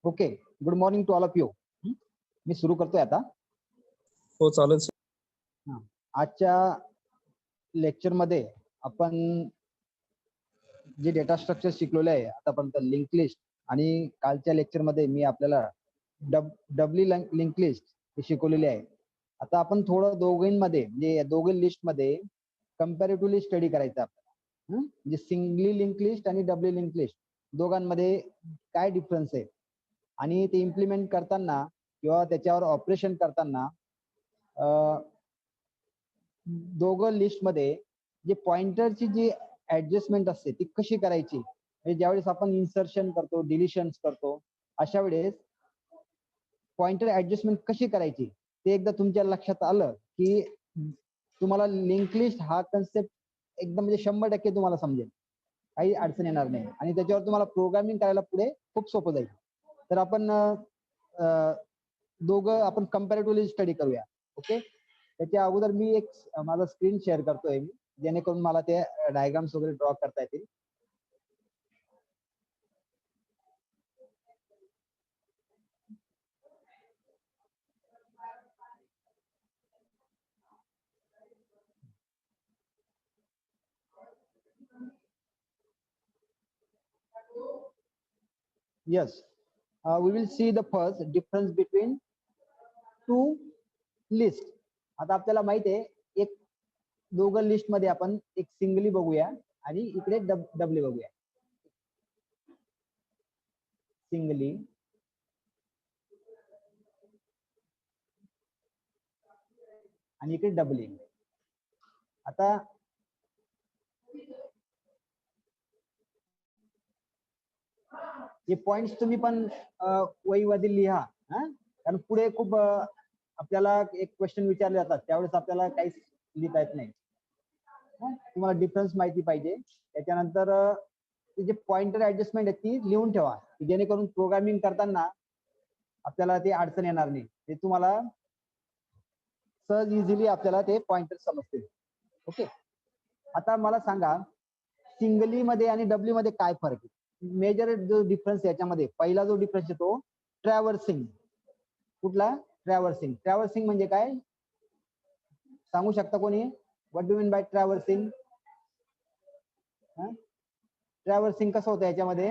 Okay, good morning to all of you. मी सुरू करतोय आता. हो चालेल सर. आजच्या लेक्चरमध्ये आपण जे डेटा स्ट्रक्चर शिकलेले आहे आतापर्यंत, लिंक लिस्ट, आणि कालच्या लेक्चरमध्ये मी आपल्याला डब्ल्यू लिंक लिस्ट हे शिकवलेले आहे. आता आपण थोडं दोघींमध्ये म्हणजे दोघे लिस्टमध्ये कंपॅरेटिव्हली स्टडी करायचं आपल्याला. म्हणजे सिंगली लिंक लिस्ट आणि डब्ल्यू लिंक लिस्ट दोघांमध्ये काय डिफरन्स आहे आणि ते इम्प्लिमेंट करताना किंवा त्याच्यावर ऑपरेशन करताना दोघं लिस्टमध्ये जे पॉइंटरची जी ऍडजस्टमेंट असते ती कशी करायची, म्हणजे ज्यावेळेस आपण इन्सर्शन करतो, डिलिशन करतो, अशा वेळेस पॉइंटर ऍडजस्टमेंट कशी करायची ते एकदा तुमच्या लक्षात आलं की तुम्हाला लिंक लिस्ट हा कन्सेप्ट एकदम म्हणजे 100% तुम्हाला समजेल, काही अडचण येणार नाही आणि त्याच्यावर तुम्हाला प्रोग्रामिंग करायला पुढे खूप सोपं जाईल. तर आपण दोघं आपण कंपॅरेटिव्हली स्टडी करूया. ओके, त्याच्या अगोदर मी एक माझा स्क्रीन शेअर करतोय जेणेकरून मला ते डायग्राम्स वगैरे ड्रॉ करता येतील. Yes, we will see the first difference between two lists. आता आपल्याला माहिती आहे एक दोघं लिस्ट मध्ये आपण एक सिंगली बघूया आणि इकडे डबली बघूया. सिंगली आणि इकडे डबली. आता हे पॉइंट्स तुम्ही पण वहीमध्ये लिहा, कारण पुढे खूप आपल्याला एक क्वेश्चन विचारले जातात त्यावेळेस आपल्याला काहीच लिहिता येत नाही. तुम्हाला डिफरन्स माहिती पाहिजे. त्याच्यानंतर जे पॉइंटर ऍडजस्टमेंट आहे ती लिहून ठेवा जेणेकरून प्रोग्रामिंग करताना आपल्याला ते अडचण येणार नाही. ते तुम्हाला सहज इझिली आपल्याला ते पॉइंटर समजतील. ओके, आता मला सांगा सिंगली मध्ये आणि डब्ल्यू मध्ये काय फरक आहे. मेजर जो डिफरन्स याच्यामध्ये पहिला जो डिफरन्स येतो ट्रॅव्हर्सिंग. कुठला? ट्रॅव्हर्सिंग. ट्रॅव्हर्सिंग म्हणजे काय सांगू शकता कोणी? What do mean by traversing? Traversing कसं होतं याच्यामध्ये?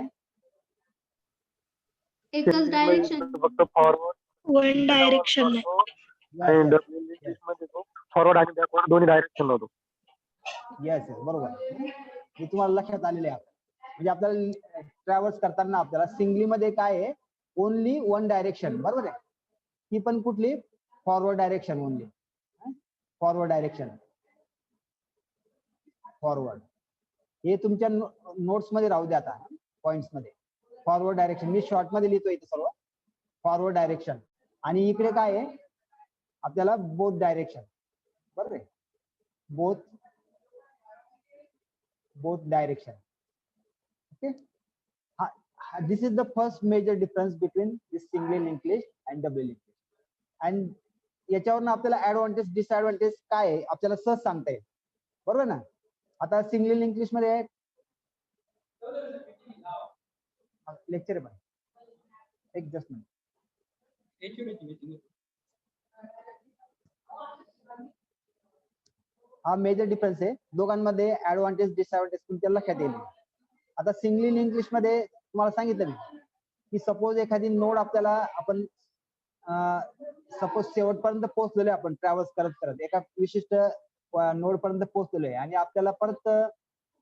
एकच डायरेक्शन, फक्त फॉरवर्ड वन डायरेक्शन फॉरवर्ड आणि बॅकवर्ड दोन्ही डायरेक्शन होतो. येस, बरोबर. हे तुम्हाला लक्षात आलेले आहे. म्हणजे आपल्याला ट्रॅव्हल्स करताना आपल्याला सिंगली मध्ये काय आहे, ओनली वन डायरेक्शन, बरोबर आहे. ती पण कुठली? Forward direction only. Forward direction, forward. हे तुमच्या नोट्स मध्ये राहू द्या आता पॉइंट्स मध्ये. फॉरवर्ड डायरेक्शन मी शॉर्ट मध्ये लिहितो इथे सर्व. फॉरवर्ड डायरेक्शन आणि इकडे काय आहे आपल्याला बोथ डायरेक्शन, बरोबर आहे. Both direction. Okay, this is the first major difference between this single linked list and double linked list. And याच्यावरून आपल्याला ऍडव्हान्टेज डिसएडव्हान्टेज काय आहे आपल्याला सहज सांगता येईल, बरोबर ना. आता सिंगल लिंक लिस्ट मध्ये लेक्चर आहे पण एक जस्ट हा मेजर डिफरन्स आहे दोघांमध्ये. ऍडव्हान्टेज डिसएडव्हान्टेज तुमच्या लक्षात येईल. आता सिंगली लिंक लिस्ट मध्ये तुम्हाला सांगितलं मी की सपोज एखादी नोड आपल्याला आपण सपोज शेवटपर्यंत पोहोचलेलो आहे, आपण ट्रॅव्हल्स करत करत एका विशिष्ट नोड पर्यंत पोहोचलेलो आहे आणि आपल्याला परत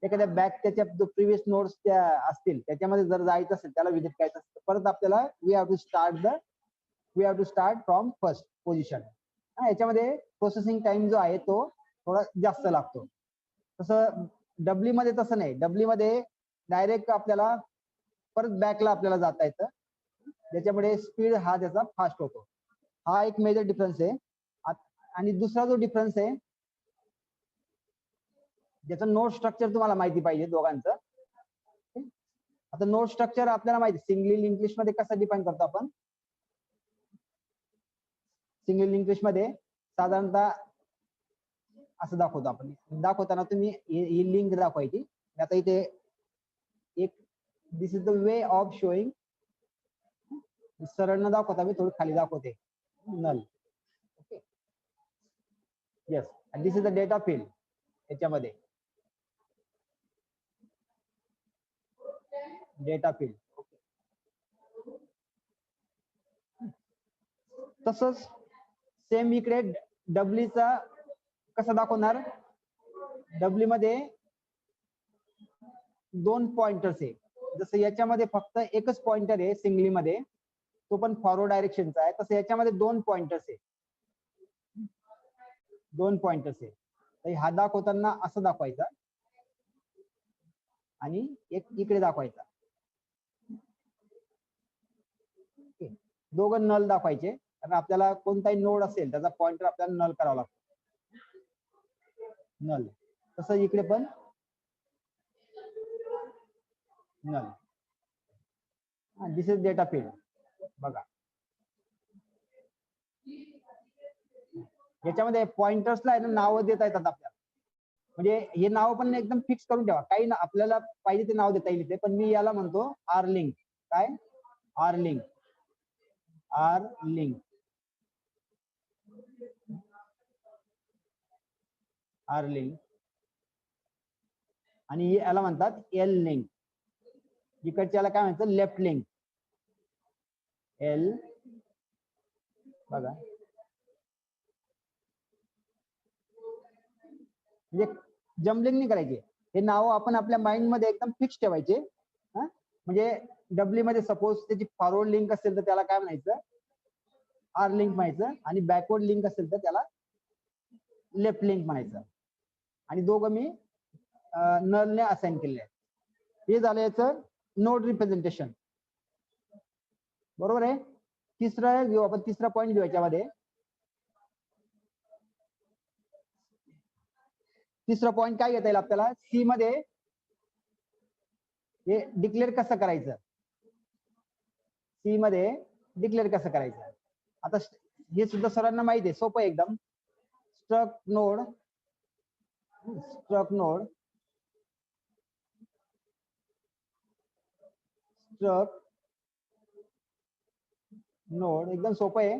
एखाद्या बॅक त्याच्या जो प्रिव्हियस नोड्स त्या असतील त्याच्यामध्ये जर जायचं असेल, त्याला विजिट करायचं असेल, परत आपल्याला we have to start from first position. याच्यामध्ये प्रोसेसिंग टाइम जो आहे तो थोडा जास्त लागतो. तसं डब्ल्यू मध्ये तसं नाही. डब्ल्यू मध्ये डायरेक्ट आपल्याला परत बॅकला आपल्याला जाता येतं, ज्याच्यामुळे स्पीड हा त्याचा फास्ट होतो. हा एक मेजर डिफरन्स आहे. आणि दुसरा जो डिफरन्स आहे ज्याचं नोड स्ट्रक्चर तुम्हाला माहिती पाहिजे दोघांचं. आता नोड स्ट्रक्चर आपल्याला माहिती सिंगली लिंक लिस्ट मध्ये कसं डिफाइन करतो आपण. सिंगल लिंक लिस्ट मध्ये साधारणतः असं दाखवतो आपण. दाखवताना तुम्ही ही लिंक दाखवायची. आता इथे एक this is the way of showing सरळ न दाखवता मी थोडी खाली दाखवते null. Okay yes, this is the data field याच्यामध्ये डेटा फील्ड. तसंच सेम इकडे डब्ल्यूचा कसं दाखवणार. डब्ल्यू मध्ये 2 पॉइंटर्स आहे. जसं याच्यामध्ये फक्त एकच पॉइंटर आहे सिंगली मध्ये, तो पण फॉरवर्ड डायरेक्शनचा आहे. तसं याच्यामध्ये 2 पॉइंटर्स आहे. 2 पॉइंटर्स आहे. तर हा दाखवताना असं दाखवायचा आणि एक इकडे दाखवायचा. दोघं नल दाखवायचे, कारण आपल्याला कोणताही नोड असेल त्याचा पॉइंटर आपल्याला नल करावा लागतो. नल. तसं इकडे पण null. This is data field. बघा याच्यामध्ये पॉइंटर्सला नाव देता येतात आपल्याला. म्हणजे हे नाव पण एकदम फिक्स करून ठेवा. काही आपल्याला पाहिजे ते नाव देता येईल इथे, पण मी याला म्हणतो आर लिंक. काय R link. R link. R link. आणि याला म्हणतात एल लिंक. इकडच्याला काय म्हणतात लेफ्ट लिंक. एल. बघा म्हणजे जम्बलिंग नाही करायचे. हे नाव आपण आपल्या माइंड मध्ये एकदम फिक्स ठेवायचे. म्हणजे डब्ल्यू मध्ये सपोज त्याची फॉरवर्ड लिंक असेल तर त्याला काय म्हणायचं आर लिंक म्हणायचं, आणि बॅकवर्ड लिंक असेल तर त्याला लेफ्ट लिंक म्हणायचं. आणि दोघं मी नलने असाइन केले आहे. हे झालं याचं नोड रिप्रेझेंटेशन. बरोबर आहे. तिसरं घेऊ आपण, तिसरा पॉईंट घेऊ याच्यामध्ये. तिसरा पॉईंट काय घेता येईल आपल्याला, सी मध्ये हे डिक्लेअर कसं करायचं. सी मध्ये डिक्लेअर कसं करायचं. आता हे सुद्धा सर्वांना माहिती आहे, सोपं एकदम. Struct node. Struct node. Struct node एकदम सोपं आहे.